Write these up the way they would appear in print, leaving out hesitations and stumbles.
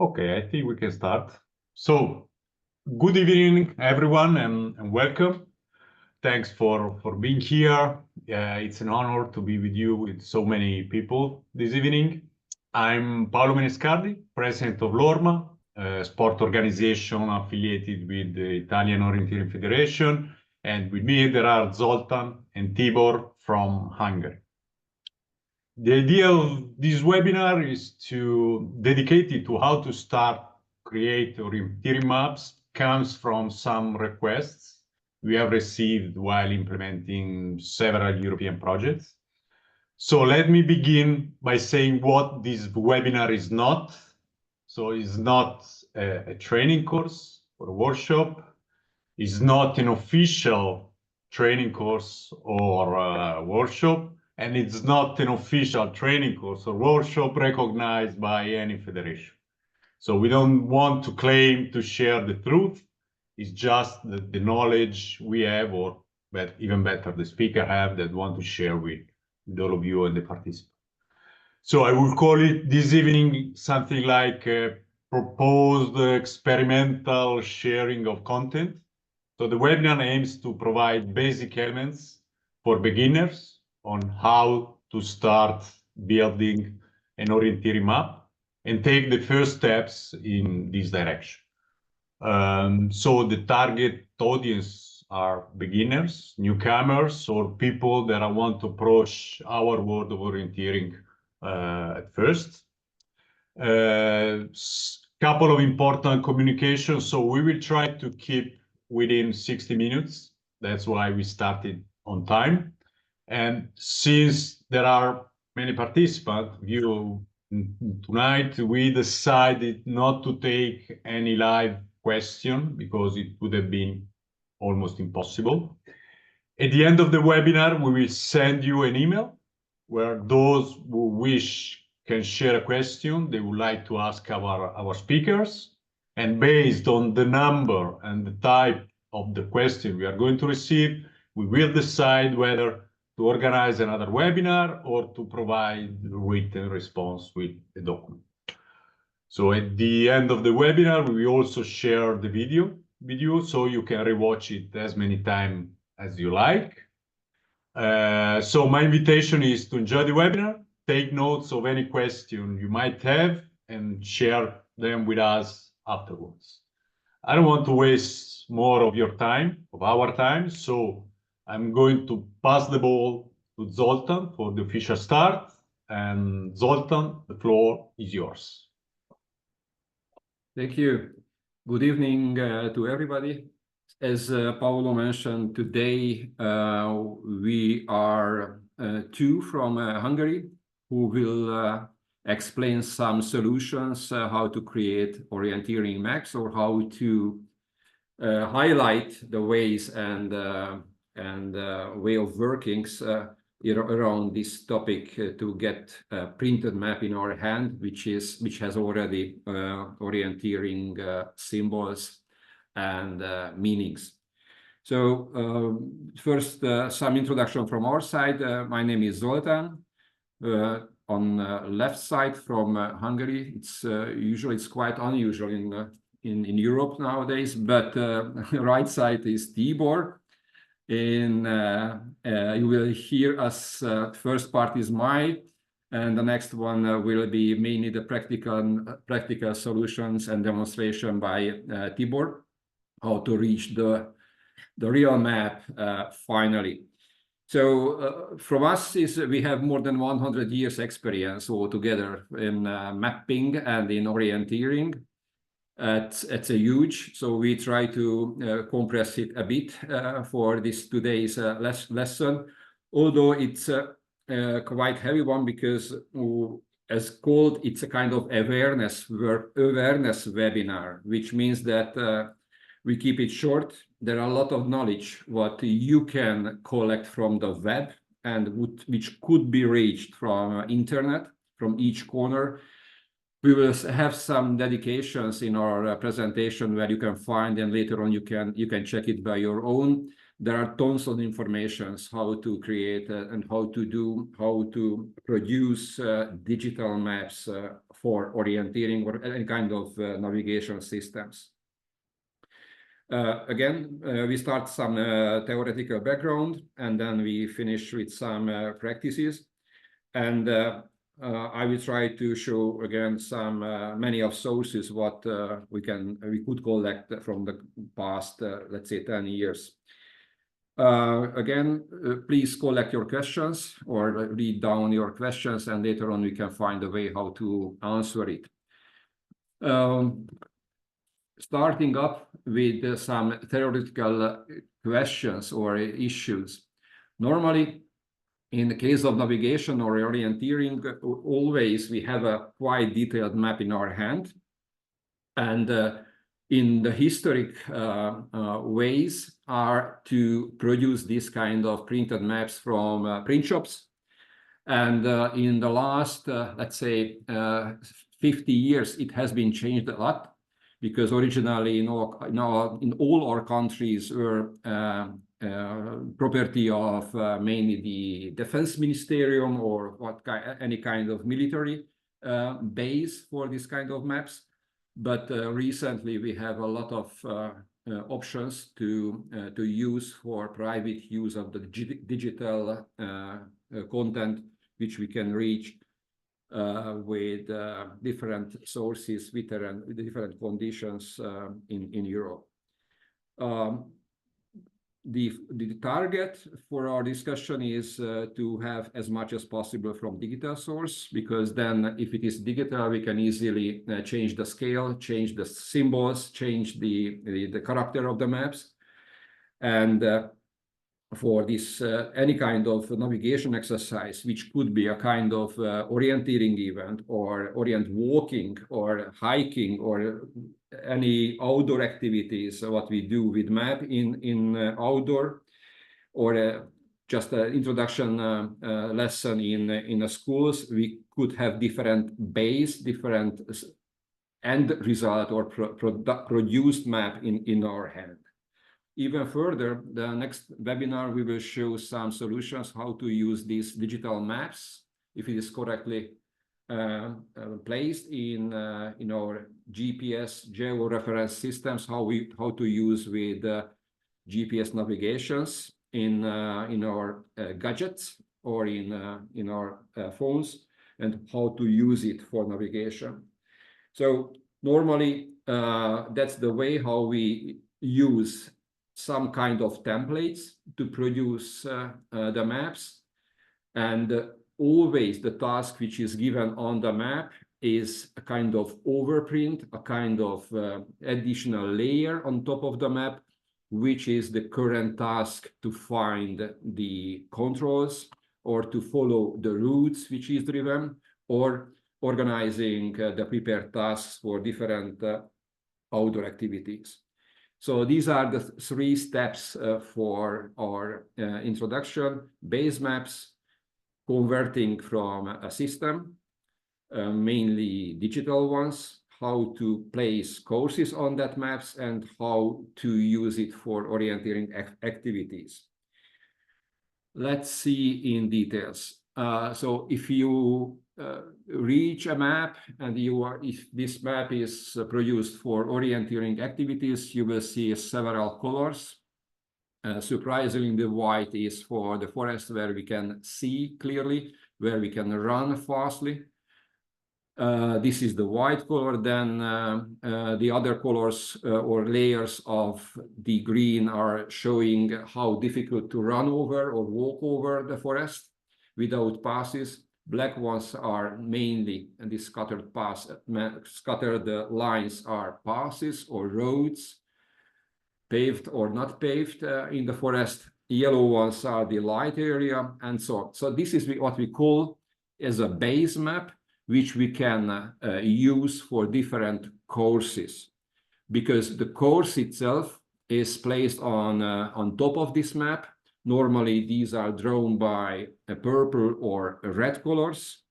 Okay, I think we can start. So, good evening, everyone, and welcome. Thanks for being here. It's an honor to be with you with so many people this evening. I'm Paolo Menescardi, president of Lorma, a sport organization affiliated with the Italian Orienteering Federation, and with me there are Zoltan and Tibor from Hungary. The idea of this webinar is to dedicate it to how to start create orienteering maps comes from some requests we have received while implementing several European projects. So let me begin by saying what this webinar is not. So it's not a training course or a workshop. It's not an official training course or a workshop. And it's not an official training course or workshop recognized by any federation. So we don't want to claim to share the truth. It's just the knowledge we have, or even better, the speaker have that want to share with all of you and the participants. So I will call it this evening something like a proposed experimental sharing of content. So the webinar aims to provide basic elements for beginners on how to start building an orienteering map and take the first steps in this direction. So the target audience are beginners, newcomers, or people that want to approach our world of orienteering at first. Couple of important communications. So we will try to keep within 60 minutes. That's why we started on time. And since there are many participants, tonight we decided not to take any live question because it would have been almost impossible. At the end of the webinar, we will send you an email where those who wish can share a question they would like to ask our speakers. And based on the number and the type of the question we are going to receive, we will decide whether to organize another webinar or to provide written response with a document. So at the end of the webinar, we will also share the video with you so you can rewatch it as many times as you like. So my invitation is to enjoy the webinar, take notes of any question you might have, and share them with us afterwards. I don't want to waste more of your time, of our time, so I'm going to pass the ball to Zoltan for the official start. And Zoltan, the floor is yours. Thank you. Good evening to everybody. As Paolo mentioned, today we are two from Hungary who will explain some solutions how to create orienteering maps or how to highlight the ways and way of workings around this topic to get a printed map in our hand, which has already orienteering symbols and meanings. So first, some introduction from our side. My name is Zoltan. On left side from Hungary, it's quite unusual in Europe nowadays, but right side is Tibor. You will hear us. First part is mine, and the next one will be mainly the practical solutions and demonstration by Tibor, how to reach the real map finally. So from us we have more than 100 years experience altogether in mapping and in orienteering. It's a huge, so we try to compress it a bit for today's lesson, although it's quite heavy one because as called, it's a kind of awareness webinar, which means that we keep it short. There are a lot of knowledge what you can collect from the web and which could be reached from internet, from each corner. We will have some dedications in our presentation where you can find, and later on you can check it by your own. There are tons of informations how to create and how to produce digital maps for orienteering or any kind of navigation systems. Again, we start some theoretical background, and then we finish with some practices. And I will try to show again some many of sources what we could collect from the past, let's say 10 years. Again, please collect your questions or read down your questions, and later on we can find a way how to answer it. Starting up with some theoretical questions or issues. Normally, in the case of navigation or orienteering, always we have a quite detailed map in our hand. And in the historic ways are to produce this kind of printed maps from print shops. And in the last, let's say, 50 years, it has been changed a lot, because originally in all our countries were property of mainly the defense ministerium or any kind of military base for this kind of maps. But recently we have a lot of options to use for private use of the digital content, which we can reach with different sources with different conditions in Europe. The target for our discussion is to have as much as possible from digital source, because then if it is digital, we can easily change the scale, change the symbols, change the character of the maps. And for this any kind of navigation exercise, which could be a kind of orienteering event or orient walking or hiking or any outdoor activities, what we do with map in outdoor, or just an introduction lesson in the schools, we could have different base, different end result or produced map in our hand. Even further, the next webinar, we will show some solutions how to use these digital maps, if it is correctly placed in our GPS georeference systems, how to use with GPS navigations in our gadgets or in our phones, and how to use it for navigation. So normally, that's the way how we use some kind of templates to produce the maps. And always the task which is given on the map is a kind of overprint, a kind of additional layer on top of the map, which is the current task to find the controls or to follow the routes which is driven, or organizing the prepared tasks for different outdoor activities. So these are the three steps for our introduction: base maps, converting from a system, mainly digital ones, how to place courses on that maps, and how to use it for orienteering activities. Let's see in details. So if you reach a map and if this map is produced for orienteering activities, you will see several colors. Surprisingly, the white is for the forest, where we can see clearly, where we can run fastly. This is the white color. Then the other colors or layers of the green are showing how difficult to run over or walk over the forest without passes. Black ones are mainly, and the scattered lines are passes or roads, paved or not paved in the forest. Yellow ones are the light area, and so on. So this is what we call as a base map, which we can use for different courses, because the course itself is placed on top of this map. Normally, these are drawn by a purple or a red colors.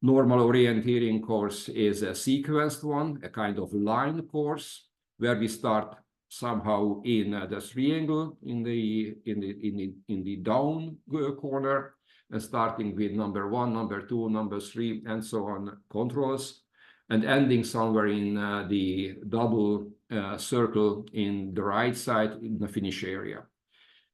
Normal orienteering course is a sequenced one, a kind of line course, where we start somehow in the triangle in the down corner, and starting with number 1, number 2, number 3, and so on controls, and ending somewhere in the double circle in the right side in the finish area.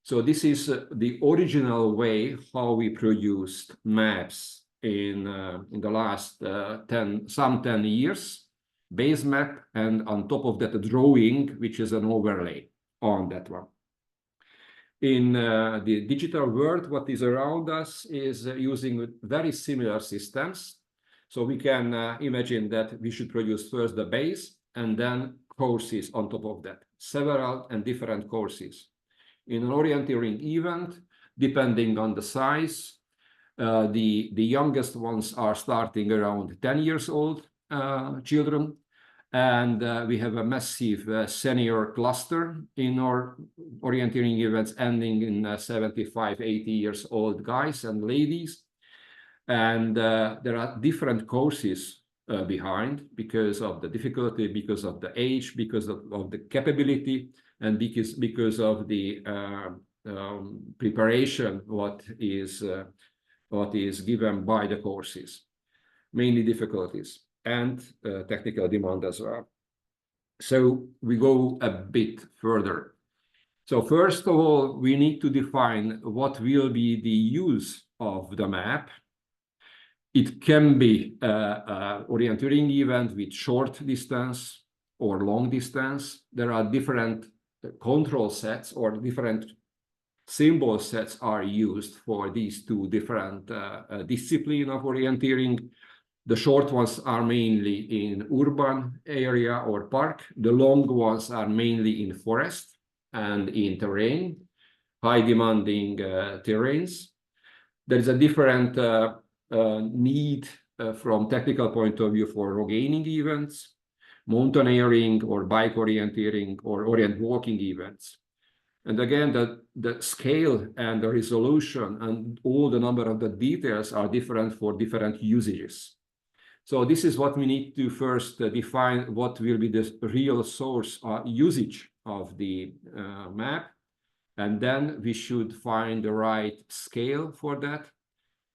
So this is the original way how we produced maps in the last 10 years, base map, and on top of that a drawing, which is an overlay on that one. In the digital world, what is around us is using very similar systems. So we can imagine that we should produce first the base and then courses on top of that, several and different courses. In an orienteering event, depending on the size, the youngest ones are starting around 10 years old children. And we have a massive senior cluster in our orienteering events ending in 75, 80 years old guys and ladies. And there are different courses behind because of the difficulty, because of the age, because of the capability, and because of the preparation what is given by the courses, mainly difficulties and technical demand as well. So we go a bit further. So first of all, we need to define what will be the use of the map. It can be an orienteering event with short distance or long distance. There are different control sets or different symbol sets are used for these two different disciplines of orienteering. The short ones are mainly in urban area or park. The long ones are mainly in forest and in terrain, high demanding terrains. There is a different need from technical point of view for roganing events, mountaineering or bike orienteering or orient walking events. And again, the scale and the resolution and all the number of the details are different for different usages. So this is what we need to first define what will be the real source usage of the map. And then we should find the right scale for that.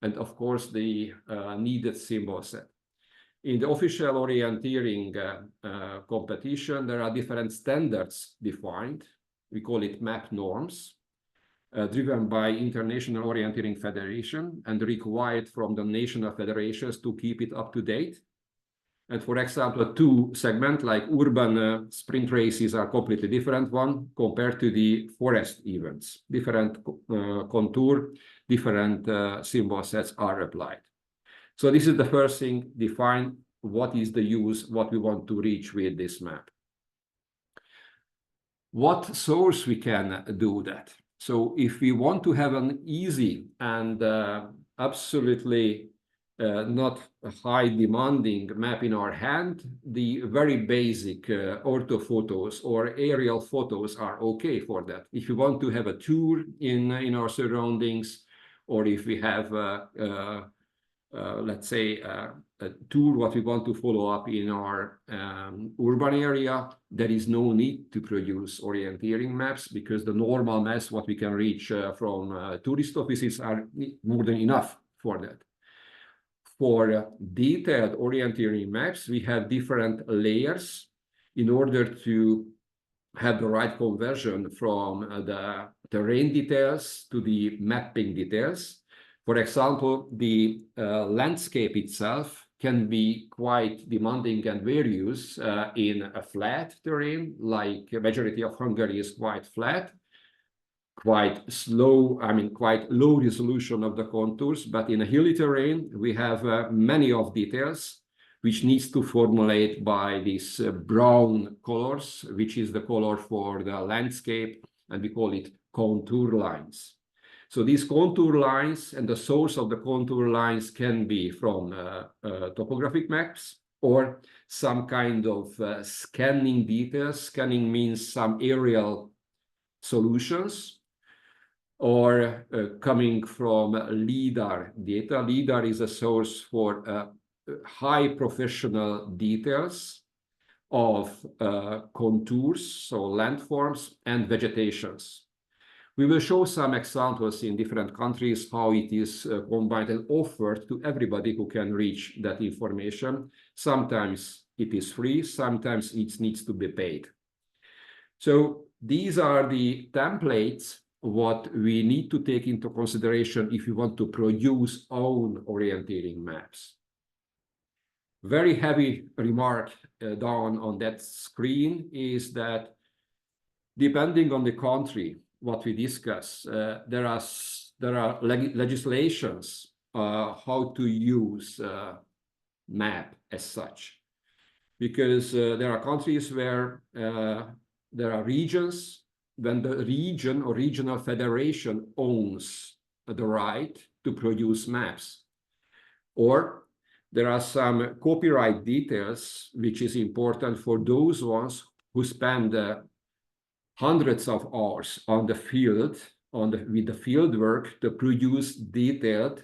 And of course, the needed symbol set. In the official orienteering competition, there are different standards defined. We call it map norms, driven by International Orienteering Federation and required from the national federations to keep it up to date. And for example, two segments like urban sprint races are completely different one compared to the forest events. Different contour, different symbol sets are applied. So this is the first thing, define what is the use, what we want to reach with this map. What source we can do that? So if we want to have an easy and absolutely not a high demanding map in our hand, the very basic orthophotos or aerial photos are okay for that. If you want to have a tour in our surroundings, or if we have let's say a tour what we want to follow up in our urban area, there is no need to produce orienteering maps because the normal maps what we can reach from tourist offices are more than enough for that. For detailed orienteering maps, we have different layers in order to have the right conversion from the terrain details to the mapping details. For example, the landscape itself can be quite demanding and various in a flat terrain, like a majority of Hungary is quite flat, quite slow, quite low resolution of the contours. But in a hilly terrain, we have many of details, which needs to formulate by these brown colors, which is the color for the landscape, and we call it contour lines. So these contour lines and the source of the contour lines can be from topographic maps or some kind of scanning details. Scanning means some aerial solutions, or coming from LIDAR data. LIDAR is a source for high professional details of contours, so landforms and vegetations. We will show some examples in different countries, how it is combined and offered to everybody who can reach that information. Sometimes it is free, sometimes it needs to be paid. So these are the templates what we need to take into consideration if you want to produce own orienteering maps. Very heavy remark down on that screen is that depending on the country, what we discuss, there are legislations how to use map as such, because there are countries where there are regions when the region or regional federation owns the right to produce maps, or there are some copyright details which is important for those ones who spend hundreds of hours on the field with the field work to produce detailed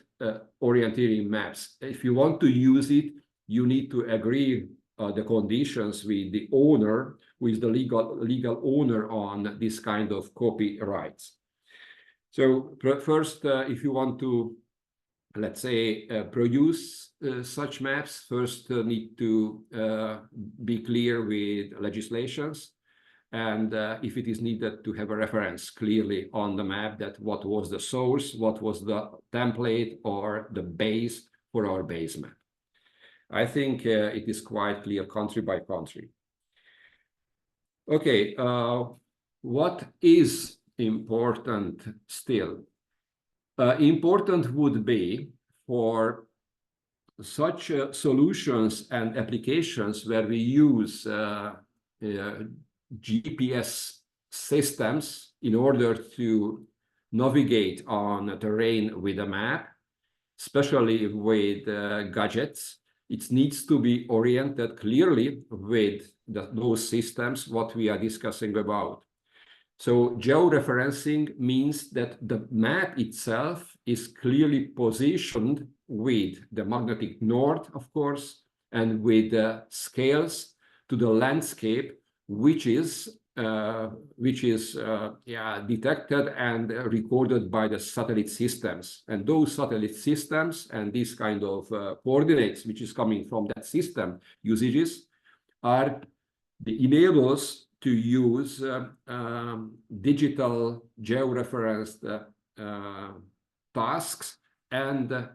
orienteering maps. If you want to use it, you need to agree the conditions with the owner, with the legal owner on this kind of copyrights. So first, if you want to, let's say, produce such maps, first need to be clear with legislations. And if it is needed, to have a reference clearly on the map that what was the source, what was the template or the base for our base map. I think it is quite clear country by country. Okay, what is important still? Important would be for such solutions and applications where we use GPS systems in order to navigate on a terrain with a map, especially with gadgets. It needs to be oriented clearly with those systems what we are discussing about. So georeferencing means that the map itself is clearly positioned with the magnetic north, of course, and with the scales to the landscape, which is detected and recorded by the satellite systems. And those satellite systems and these kind of coordinates, which is coming from that system usages, are the enablers to use digital georeferenced tasks and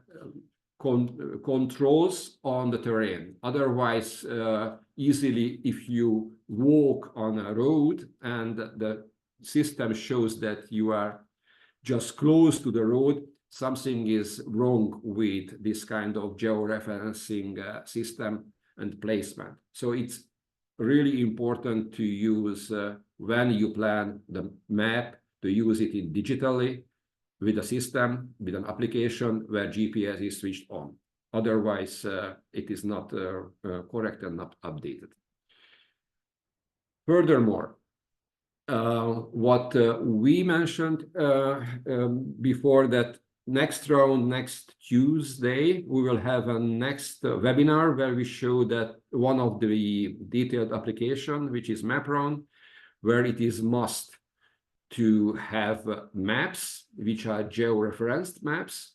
controls on the terrain. Otherwise, easily, if you walk on a road and the system shows that you are just close to the road, something is wrong with this kind of georeferencing system and placement. So it's really important to use when you plan the map, to use it in digitally with a system, with an application where GPS is switched on. Otherwise, it is not correct and not updated. Furthermore, what we mentioned before, that next round, next Tuesday, we will have a next webinar where we show that one of the detailed application, which is MapRun, where it is must to have maps, which are georeferenced maps,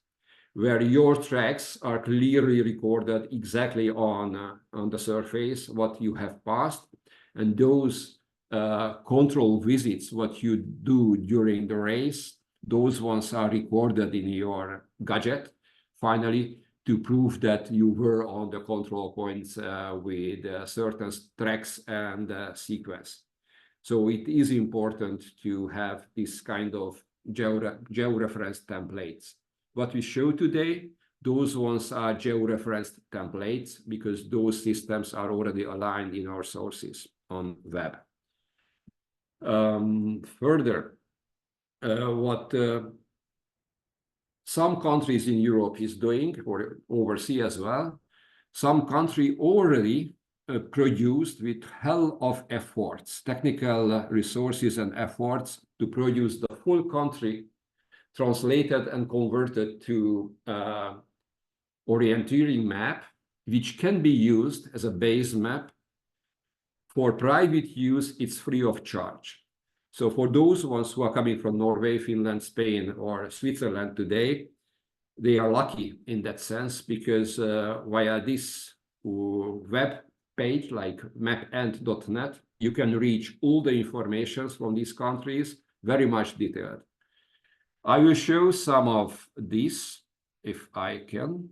where your tracks are clearly recorded exactly on the surface, what you have passed. And those control visits, what you do during the race, those ones are recorded in your gadget, finally, to prove that you were on the control points with certain tracks and sequence. So it is important to have this kind of georeferenced templates. What we show today, those ones are georeferenced templates because those systems are already aligned in our sources on web. Further, what some countries in Europe is doing, or overseas as well, some country already produced with hell of efforts, technical resources and efforts to produce the full country translated and converted to orienteering map, which can be used as a base map. For private use, it's free of charge. So for those ones who are coming from Norway, Finland, Spain, or Switzerland today, they are lucky in that sense, because via this web page like mapend.net, you can reach all the information from these countries, very much detailed. I will show some of these if I can.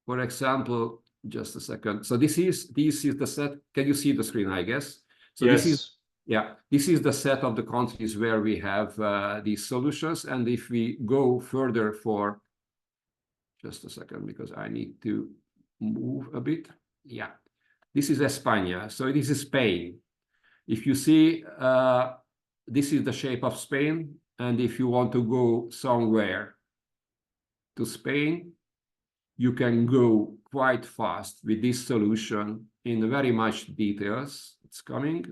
For example, just a second. So this is the set. Can you see the screen, I guess? So yes. This is the set of the countries where we have these solutions. And if we go further for just a second, because I need to move a bit. Yeah, this is España. So this is Spain. If you see, this is the shape of Spain. And if you want to go somewhere to Spain, you can go quite fast with this solution in very much details. It's coming.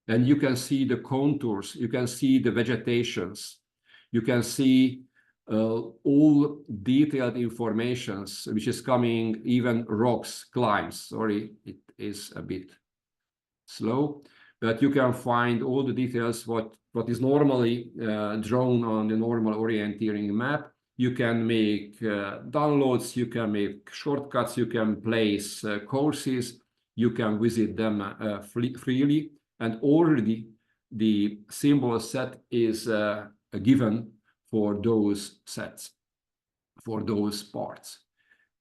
And you can see the contours, you can see the vegetations, you can see all detailed informations, which is coming, even rocks, climbs. Sorry, it is a bit slow, but you can find all the details, what is normally drawn on the normal orienteering map. You can make downloads, you can make shortcuts, you can place courses, you can visit them freely, and already the symbol set is given for those sets, for those parts.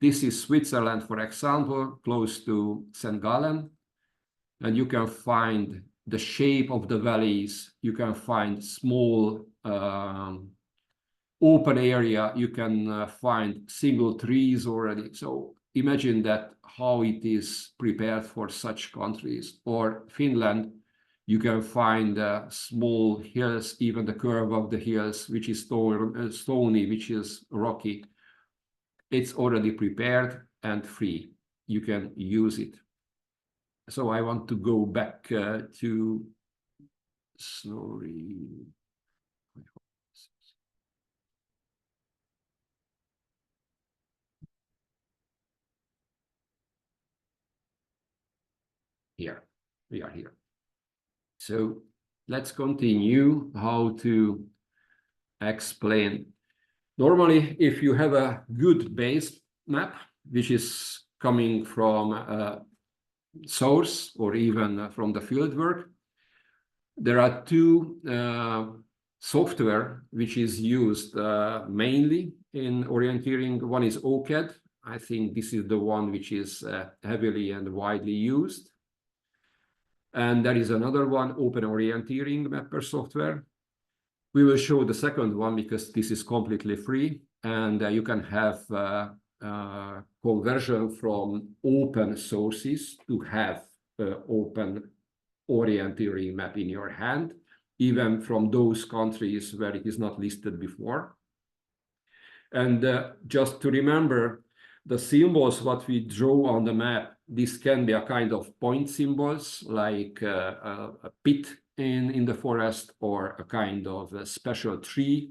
This is Switzerland, for example, close to St. Gallen. And you can find the shape of the valleys. You can find small open area. You can find single trees already. So imagine that how it is prepared for such countries. Or Finland, you can find small hills, even the curve of the hills, which is stony, which is rocky. It's already prepared and free. You can use it. So I want to go back to, sorry. Here, we are here. So let's continue how to explain. Normally, if you have a good base map, which is coming from source or even from the fieldwork, there are two software which is used mainly in orienteering. One is OCAD. I think this is the one which is heavily and widely used. And there is another one, Open Orienteering Mapper software. We will show the second one because this is completely free, and you can have conversion from open sources to have open orienteering map in your hand, even from those countries where it is not listed before. And just to remember, the symbols what we draw on the map, this can be a kind of point symbols, like a pit in the forest, or a kind of a special tree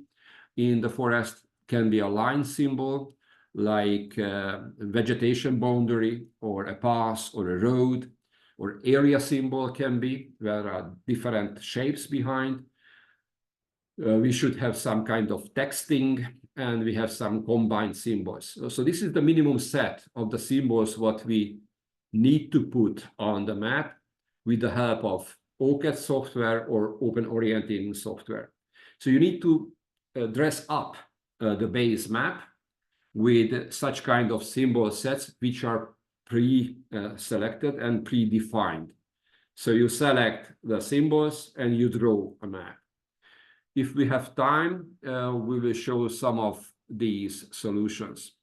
in the forest. Can be a line symbol, like a vegetation boundary, or a path, or a road, or area symbol can be. There are different shapes behind. We should have some kind of texting, and we have some combined symbols. So this is the minimum set of the symbols what we need to put on the map with the help of OCAD software or Open Orienteering software. So you need to dress up the base map with such kind of symbol sets which are pre-selected and predefined. So you select the symbols and you draw a map. If we have time, we will show some of these solutions.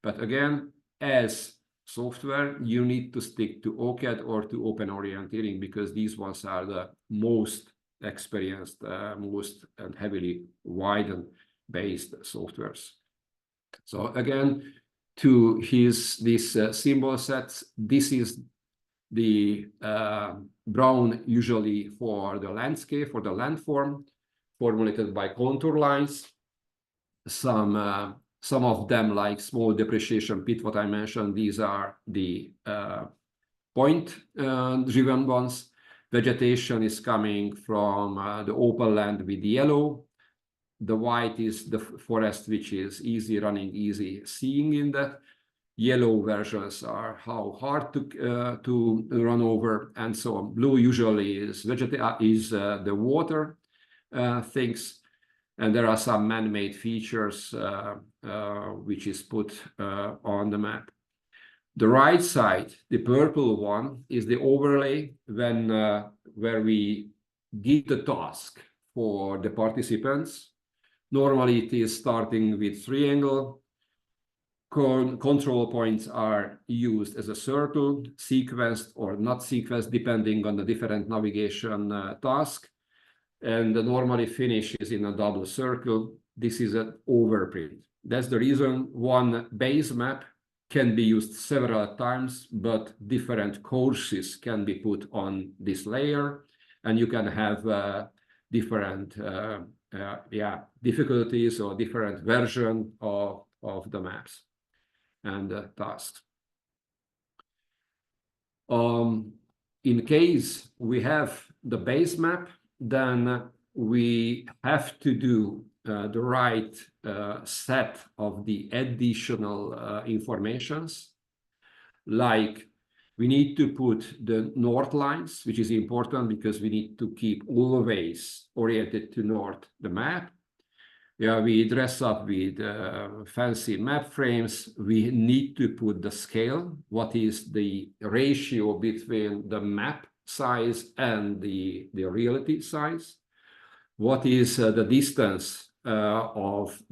But again, as software, you need to stick to OCAD or to Open Orienteering, because these ones are the most experienced, most and heavily widened based softwares. So again, to these symbol sets, this is the brown usually for the landscape, for the landform, formulated by contour lines. some of them, like small depreciation pit, what I mentioned, these are the point-driven ones. Vegetation is coming from the open land with yellow. The white is the forest, which is easy running, easy seeing in that. Yellow versions are how hard to run over, and so on. Blue usually is the water things, and there are some man-made features which is put on the map. The right side, the purple one, is the overlay where we give the task for the participants. Normally, it is starting with triangle. Control points are used as a circle, sequenced or not sequenced, depending on the different navigation task. And the normally finishes in a double circle. This is an overprint. That's the reason one base map can be used several times, but different courses can be put on this layer, and you can have different difficulties or different version of the maps and tasks. In case we have the base map, then we have to do the right set of the additional informations. Like we need to put the north lines, which is important because we need to keep always oriented to north the map. Yeah, we dress up with fancy map frames. We need to put the scale. What is the ratio between the map size and the reality size? What is the distance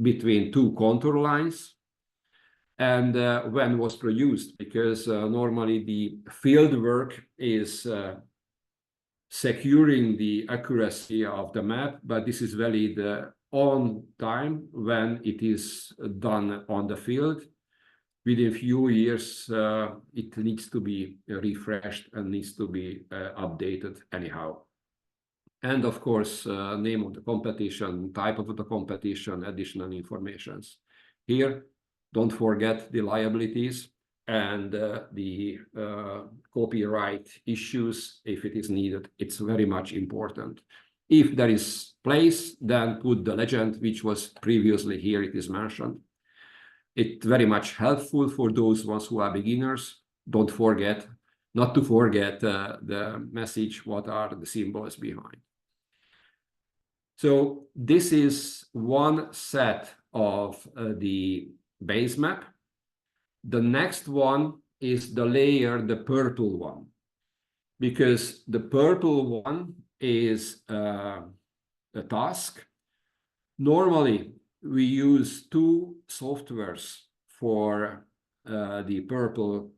between two contour lines? And when was produced? Because normally the field work is securing the accuracy of the map, but this is valid on time when it is done on the field. Within a few years, it needs to be refreshed and needs to be updated anyhow. And of course, name of the competition, type of the competition, additional informations. Here, don't forget the liabilities and the copyright issues if it is needed. It's very much important. If there is place, then put the legend, which was previously here, it is mentioned. It's very much helpful for those ones who are beginners. Don't forget, not to forget the message, what are the symbols behind. So this is one set of the base map. The next one is the layer, the purple one, because the purple one is a task. Normally, we use two softwares for the purple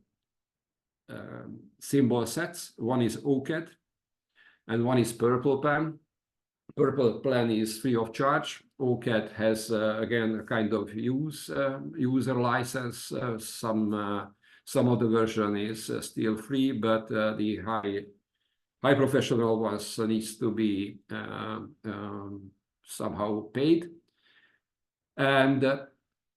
symbol sets. One is OCAD and one is Purple Pen. Purple Pen is free of charge. OCAD has, again, a kind of user license. Some of the version is still free, but the high professional ones needs to be somehow paid. And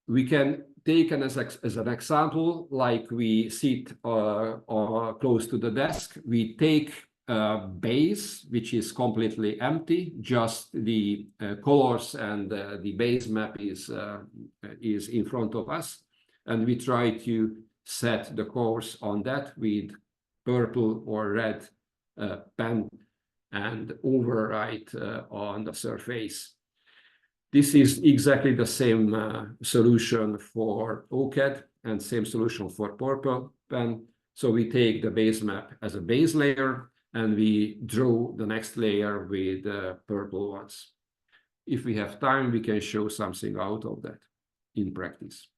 we can take as an example, like we sit close to the desk, we take a base, which is completely empty, just the colors and the base map is in front of us. And we try to set the course on that with purple or red pen and overwrite on the surface. This is exactly the same solution for OCAD and same solution for Purple Pen. So we take the base map as a base layer and we draw the next layer with purple ones. If we have time, we can show something out of that in practice.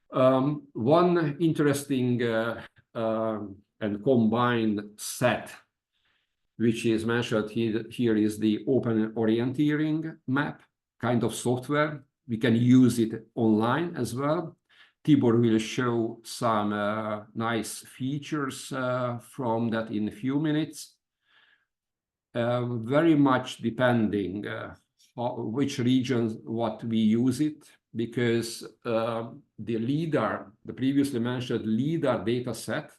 One interesting and combined set which is mentioned here is the open orienteering map kind of software. We can use it online as well. Tibor will show some nice features from that in a few minutes. Very much depending which regions, what we use it, because the LIDAR, the previously mentioned LIDAR data set,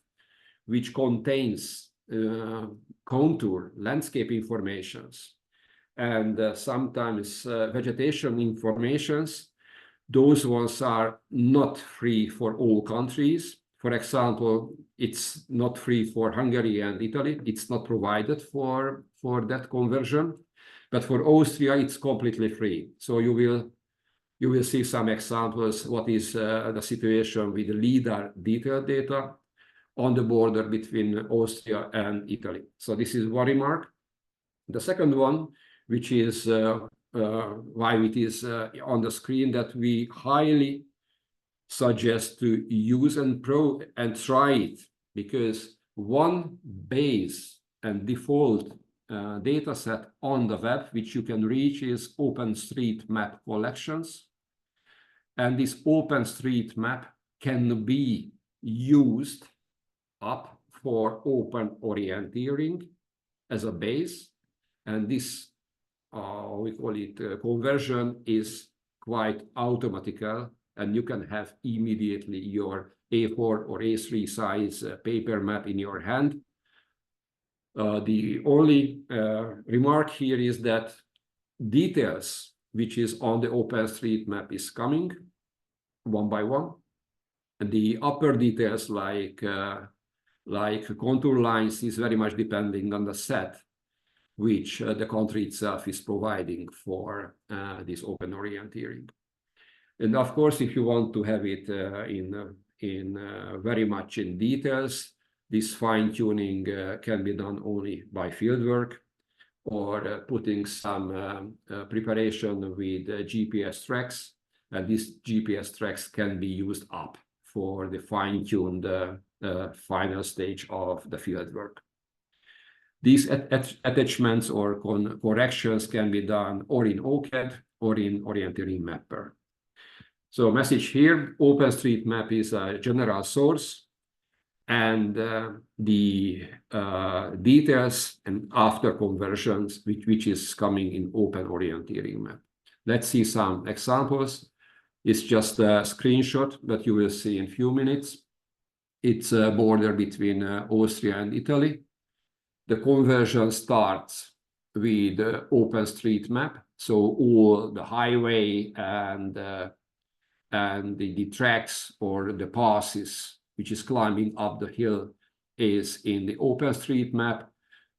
which contains contour, landscape informations, and sometimes vegetation informations, those ones are not free for all countries. For example, it's not free for Hungary and Italy. It's not provided for that conversion. But for Austria, it's completely free. So you will see some examples what is the situation with the LIDAR detailed data on the border between Austria and Italy. So this is one remark. The second one, which is why it is on the screen, that we highly suggest to use and try it, because one base and default data set on the web which you can reach is OpenStreetMap collections. And this OpenStreetMap can be used up for open orienteering as a base. And this, we call it conversion, is quite automatical, and you can have immediately your A4 or A3 size paper map in your hand. The only remark here is that details which is on the OpenStreetMap is coming one by one, and the upper details like contour lines is very much depending on the set which the country itself is providing for this open orienteering. And of course, if you want to have it in very much in details, this fine-tuning can be done only by fieldwork, or putting some preparation with GPS tracks. And these GPS tracks can be used up for the fine-tuned final stage of the fieldwork. These attachments or corrections can be done or in OCAD or in Orienteering Mapper. So message here, OpenStreetMap is a general source, and the details and after conversions, which is coming in Open Orienteering Map. Let's see some examples. It's just a screenshot that you will see in a few minutes. It's a border between Austria and Italy. The conversion starts with OpenStreetMap, so all the highway and the tracks or the passes which is climbing up the hill is in the OpenStreetMap.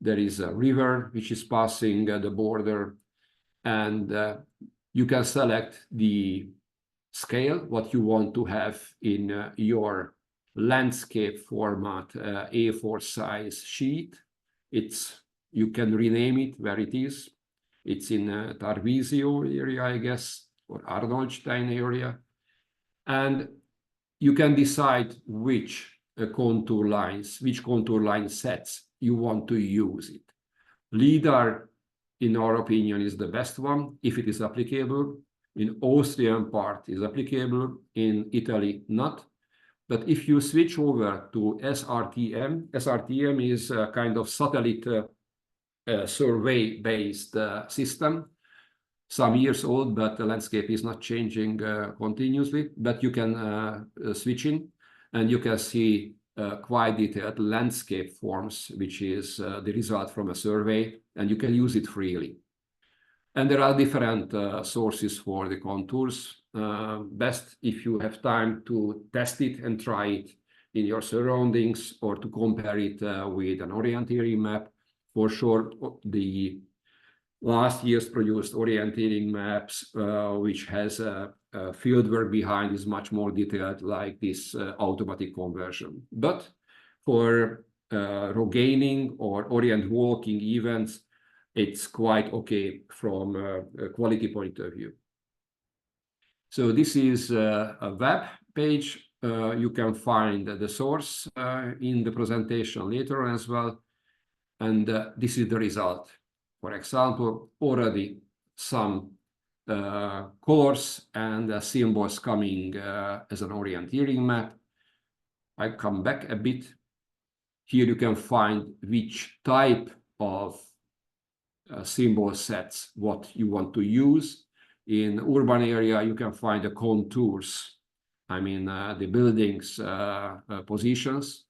There is a river which is passing the border, and you can select the scale, what you want to have in your landscape format A4 size sheet. You can rename it where it is. It's in Tarvisio area, I guess, or Arnoldstein area. And you can decide which contour line sets you want to use it. LIDAR, in our opinion, is the best one if it is applicable. In Austrian part is applicable, in Italy not. But if you switch over to SRTM, SRTM is a kind of satellite survey-based system, some years old, but the landscape is not changing continuously. But you can switch in, and you can see quite detailed landscape forms, which is the result from a survey, and you can use it freely. And there are different sources for the contours. Best if you have time to test it and try it in your surroundings, or to compare it with an orienteering map. For sure, the last year's produced orienteering maps, which has a fieldwork behind, is much more detailed, like this automatic conversion. But for rogating or orient walking events, it's quite okay from a quality point of view. So this is a web page. You can find the source in the presentation later as well. And this is the result. For example, already some colors and symbols coming as an orienteering map. I come back a bit. Here you can find which type of symbol sets what you want to use. In urban area, you can find the contours, I mean the buildings positions.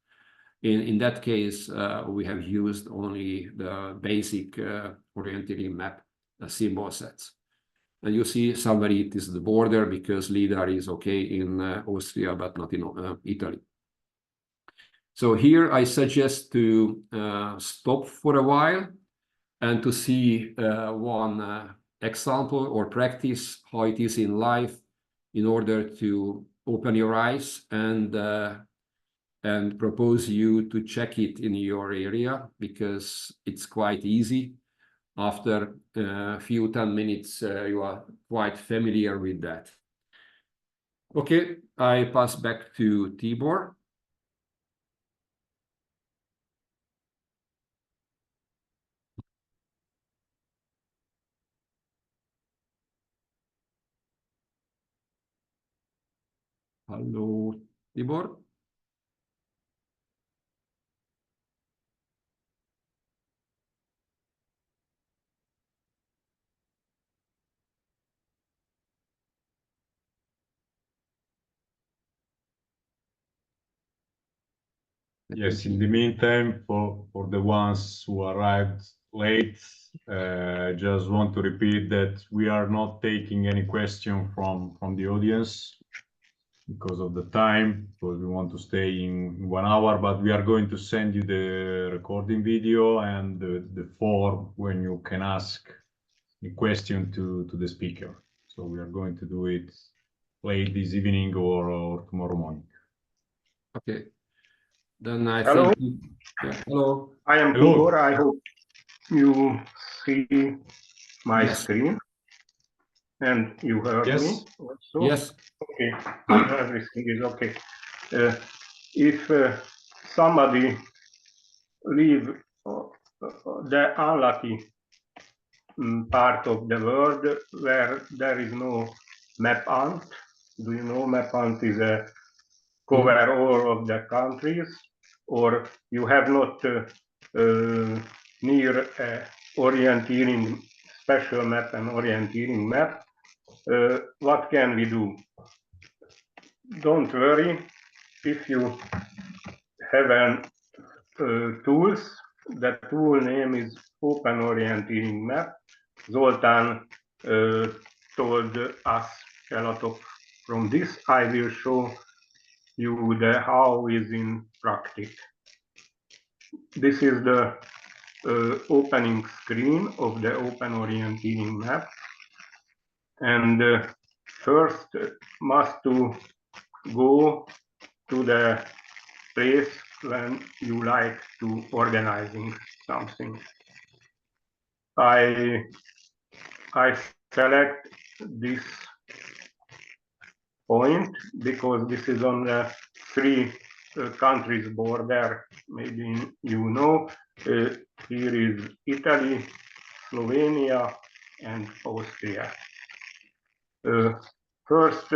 In that case, we have used only the basic orienteering map symbol sets. And you see somewhere it is the border because LIDAR is okay in Austria, but not in Italy. So here I suggest to stop for a while and to see one example or practice how it is in life in order to open your eyes and propose you to check it in your area, because it's quite easy. After a few 10 minutes, you are quite familiar with that. Okay, I pass back to Tibor. Hello, Tibor. Yes, in the meantime, for the ones who arrived late, just want to repeat that we are not taking any question from the audience because of the time, because we want to stay in 1 hour, but we are going to send you the recording video and the form when you can ask a question to the speaker. So we are going to do it late this evening or tomorrow morning. Okay. Then I Hello. think, yeah, hello. I am Hello. Tibor. I hope you see my Yes. screen and you heard Yes. me also. Yes. Okay, everything is okay. If somebody leave the unlucky part of the world where there is no map ant, do you know map ant is a cover all of the countries, or you have not near orienteering special map and orienteering map, what can we do? Don't worry, if you have an tools, the tool name is Open Orienteering Map. Zoltán told us a lot of from this. I will show you the how is in practice. This is the opening screen of the Open Orienteering Map, and first must to go to the place when you like to organizing something. I select this point because this is on the 3 countries border. Maybe you know, here is Italy, Slovenia, and Austria. First,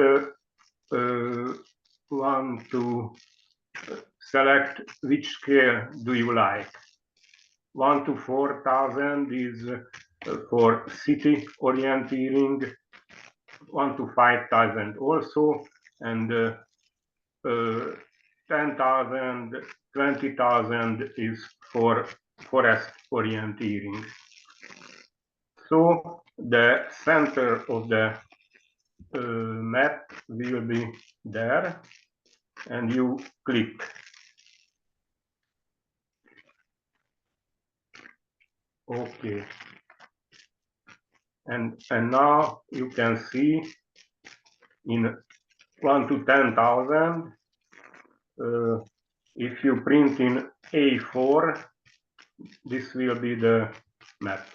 want to select which scale do you like. 1 to 4,000 is for city orienteering, 1 to 5,000 also, and 10,000, 20,000 is for forest orienteering. So the center of the map will be there, and you click. Okay. And now you can see in 1 to 10,000, if you print in A4, this will be the map.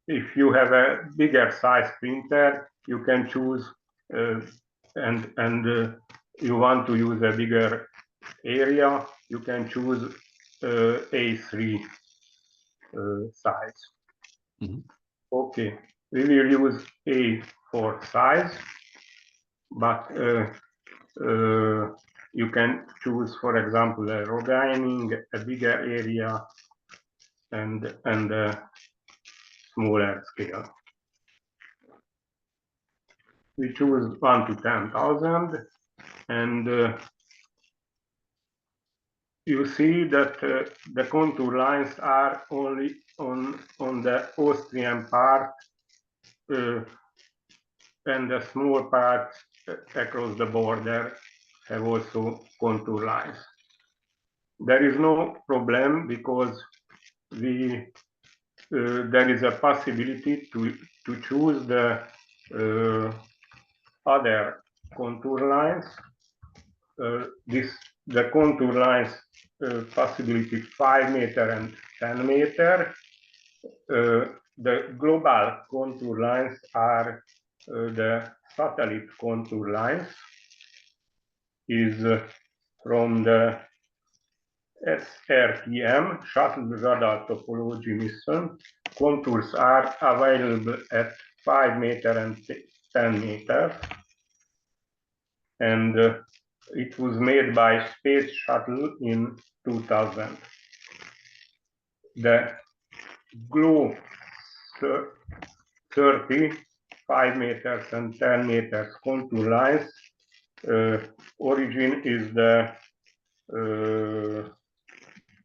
If you have a bigger size printer, you can choose and you want to use a bigger area, you can choose A3 size. Mm-hmm. Okay, we will use A4 size, but you can choose, for example, a roganing, a bigger area, and smaller scale. We choose 1 to 10,000, and you see that the contour lines are only on the Austrian part, and the small parts across the border have also contour lines. There is no problem because there is a possibility to choose the other contour lines. The contour lines possibility 5 meter and 10 meter. The global contour lines are the satellite contour lines, is from the SRTM, Shuttle Radar Topology Mission. Contours are available at 5 meter and 10 meters. And it was made by Space Shuttle in 2000. The GLOW 30, 5 meters and 10 meters contour lines. Origin is the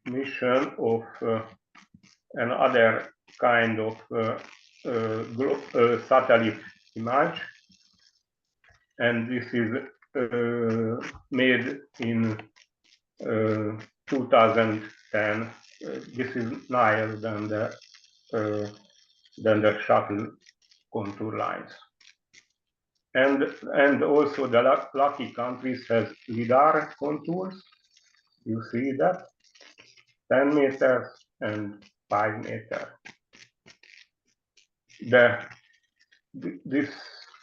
mission of another kind of satellite image, and this is made in 2010. This is higher than the shuttle contour lines. And also the lucky countries has LIDAR contours. You see that 10 meters and 5 meters.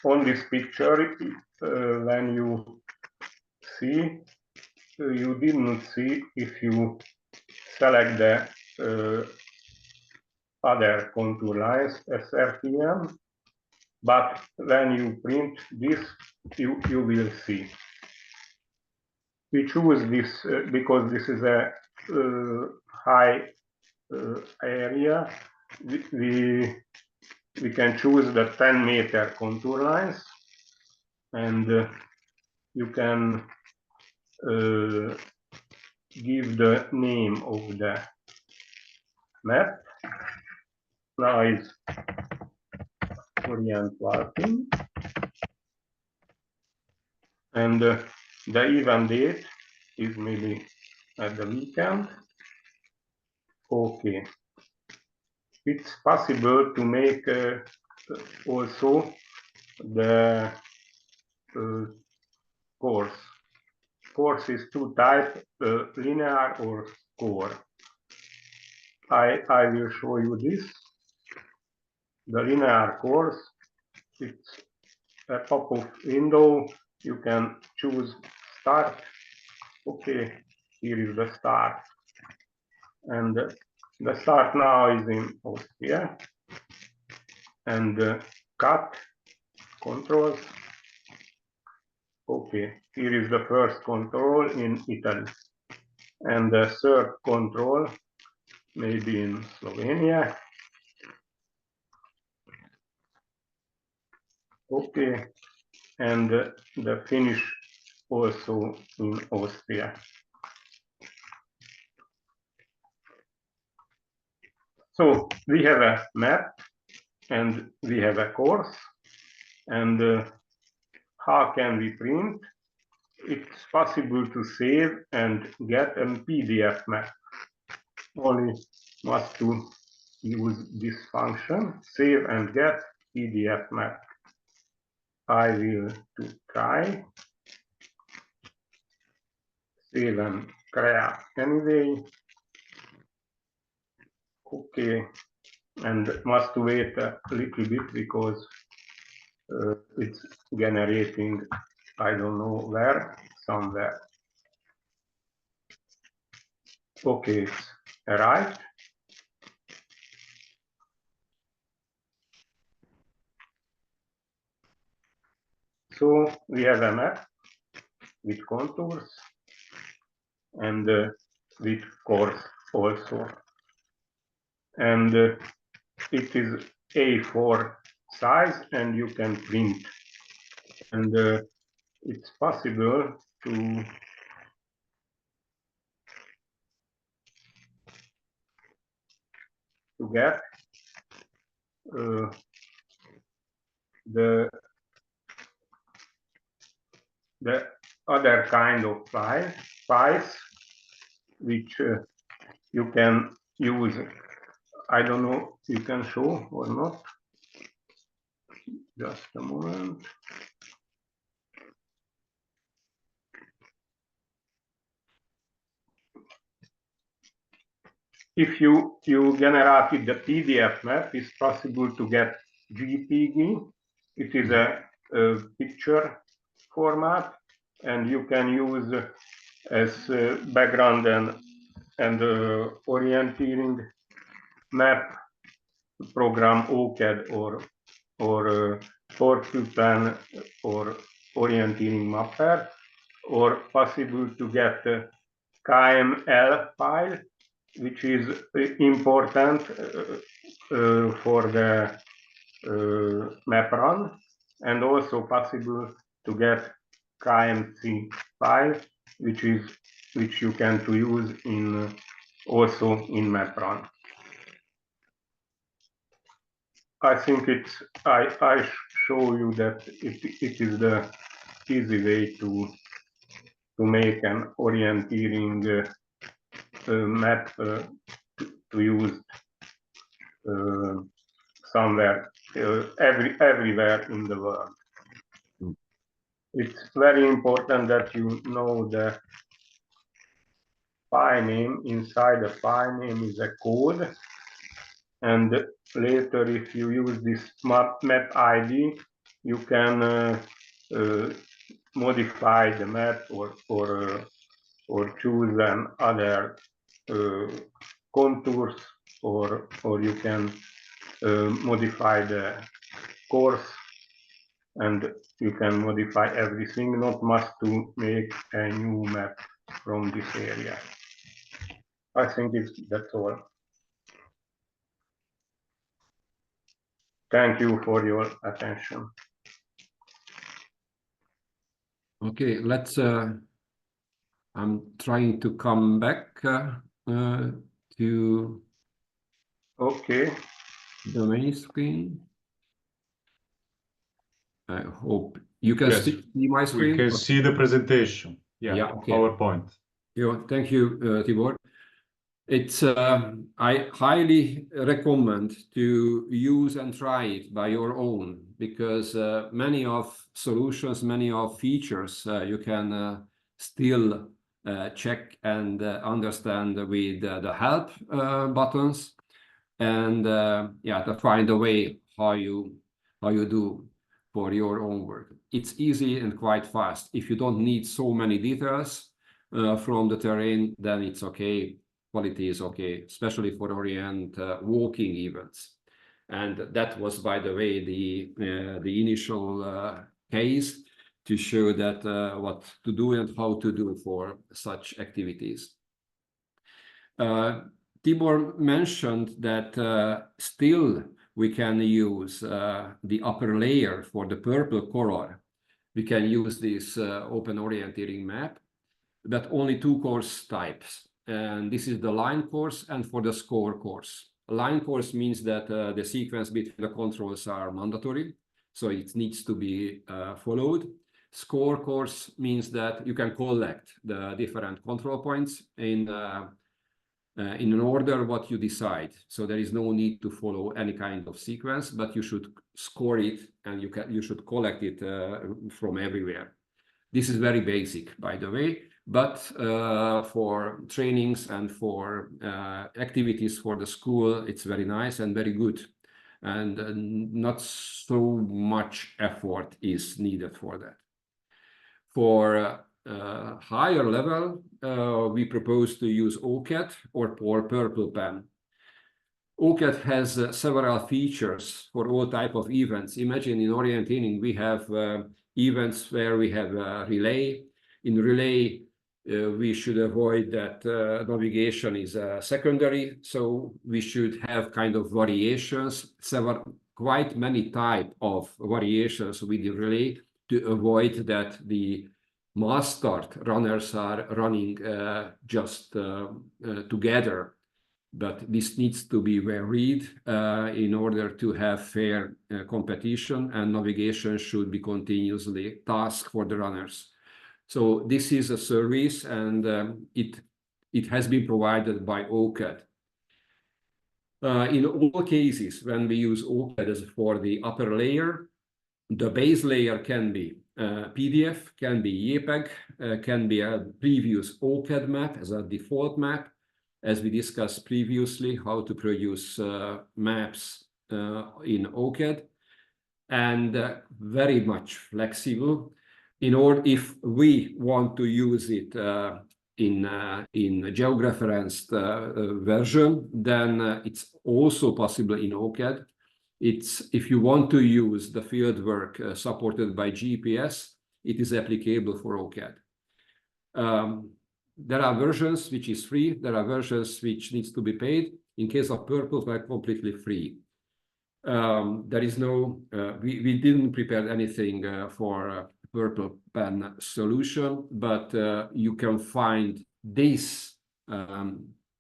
On this picture, when you see, you didn't see if you select the other contour lines, SRTM, but when you print this, you will see. We choose this because this is a high area. We can choose the 10 meter contour lines, and you can give the name of the map. Now is Orienteering, and the event date is maybe at the weekend. Okay, it's possible to make also the course. Course is two types, linear or score. I will show you this. The linear course, it's a pop-up window. You can choose start. Okay, here is the start. And the start now is in Austria. And cut, controls. Okay, here is the first control in Italy. And the third control, maybe in Slovenia. Okay, and the finish also in Austria. So we have a map and we have a course, and how can we print? It's possible to save and get a PDF map. Only must to use this function, save and get PDF map. I will try. Save and create anyway. Okay, and must wait a little bit because it's generating, I don't know where, somewhere. Okay, it's arrived. So we have a map with contours and with course also. And it is A4 size, and you can print. And it's possible to get the other kind of files which you can use. I don't know if you can show or not. Just a moment. If you generated the PDF map, it's possible to get JPG. It is a picture format, and you can use as background and orienteering map program OCAD or Porcupine or orienteering mapper, or possible to get a KML file, which is important for the map run, and also possible to get KMC file, which you can to use in also in map run. I think I show you that it is the easy way to make an orienteering map to use somewhere, everywhere in the world. It's very important that you know the file name. Inside the file name is a code, and later if you use this map ID, you can modify the map or choose an other contours, or you can modify the course, and you can modify everything, not must to make a new map from this area. I think that's all. Thank you for your attention. Okay, let's I'm trying to come back to Okay. the main screen. I hope you can see my screen. We can see the presentation. Yeah, okay. PowerPoint. Thank you, Tibor. It's I highly recommend to use and try it by your own, because many of solutions, many of features you can still check and understand with the help buttons, and to find a way how you do for your own work. It's easy and quite fast. If you don't need so many details from the terrain, then it's okay. Quality is okay, especially for walking events. And that was, by the way, the initial case to show that what to do and how to do for such activities. Tibor mentioned that still we can use the upper layer for the purple color. We can use this open orienteering map, but only two course types. And this is the line course and for the score course. Line course means that the sequence between the controls are mandatory, so it needs to be followed. Score course means that you can collect the different control points in an order what you decide. So there is no need to follow any kind of sequence, but you should score it, and you should collect it from everywhere. This is very basic, by the way, but for trainings and for activities for the school, it's very nice and very good, and not so much effort is needed for that. For higher level, we propose to use OCAD or Purple Pen. OCAD has several features for all type of events. Imagine in orienteering we have events where we have a relay. In relay, we should avoid that navigation is secondary. So we should have kind of variations, quite many type of variations with the relay to avoid that the mass start runners are running just together. But this needs to be varied in order to have fair competition, and navigation should be continuously tasked for the runners. So this is a service, and it has been provided by OCAD. In all cases, when we use OCAD as for the upper layer, the base layer can be PDF, can be JPEG, can be a previous OCAD map as a default map, as we discussed previously, how to produce maps in OCAD, and very much flexible. If we want to use it in georeferenced version, then it's also possible in OCAD. If you want to use the fieldwork supported by GPS, it is applicable for OCAD. There are versions which is free. There are versions which needs to be paid. In case of Purple, we're completely free. There is no, we didn't prepare anything for Purple Pen solution, but you can find these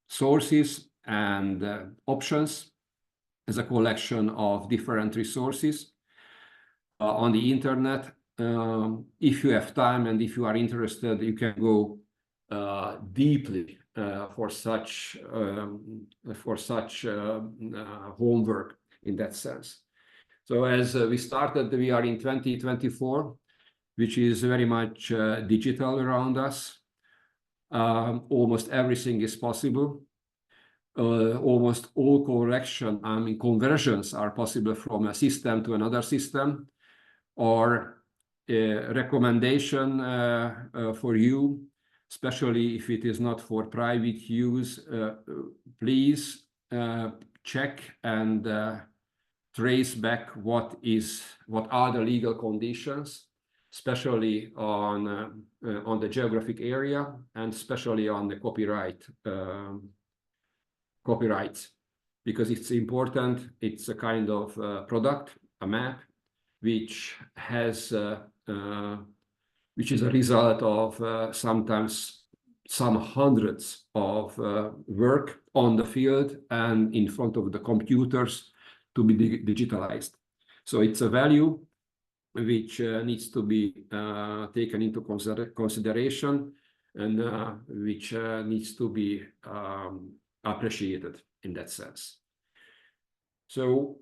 sources and options as a collection of different resources on the internet. If you have time and if you are interested, you can go deeply for such homework in that sense. So as we started, we are in 2024, which is very much digital around us. Almost everything is possible. Almost all conversions are possible from a system to another system. Or a recommendation for you, especially if it is not for private use, please check and trace back what are the legal conditions, especially on the geographic area, and especially on the copyrights, because it's important. It's a kind of product, a map, which is a result of sometimes some hundreds of work on the field and in front of the computers to be digitalized. So it's a value which needs to be taken into consideration, and which needs to be appreciated in that sense. So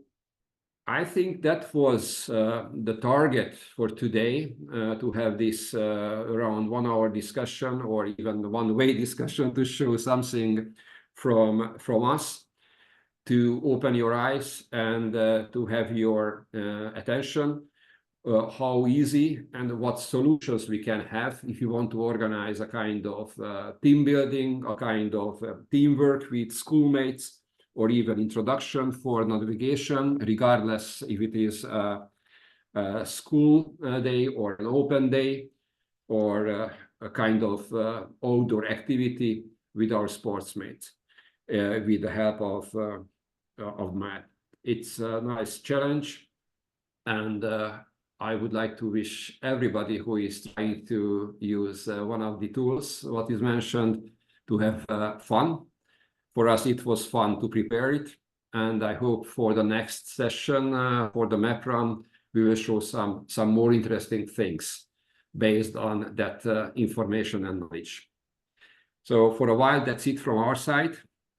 I think that was the target for today, to have this around 1 hour discussion, or even one-way discussion, to show something from us, to open your eyes and to have your attention, how easy and what solutions we can have if you want to organize a kind of team building, a kind of teamwork with schoolmates, or even introduction for navigation, regardless if it is a school day or an open day, or a kind of outdoor activity with our sportsmates, with the help of math. It's a nice challenge, and I would like to wish everybody who is trying to use one of the tools, what is mentioned, to have fun. For us, it was fun to prepare it, and I hope for the next session, for the map run, we will show some more interesting things based on that information and knowledge. So for a while, that's it from our side,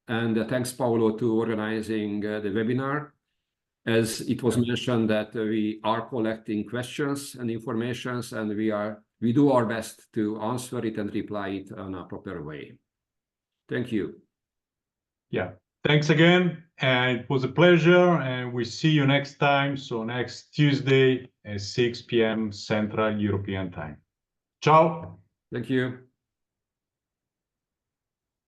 and thanks, Paolo, to organizing the webinar. As it was mentioned that we are collecting questions and informations, and we do our best to answer it and reply it in a proper way. Thank you. Yeah, thanks again, and it was a pleasure, and we see you next time, so next Tuesday at 6 p.m. Central European Time. Ciao. Thank you.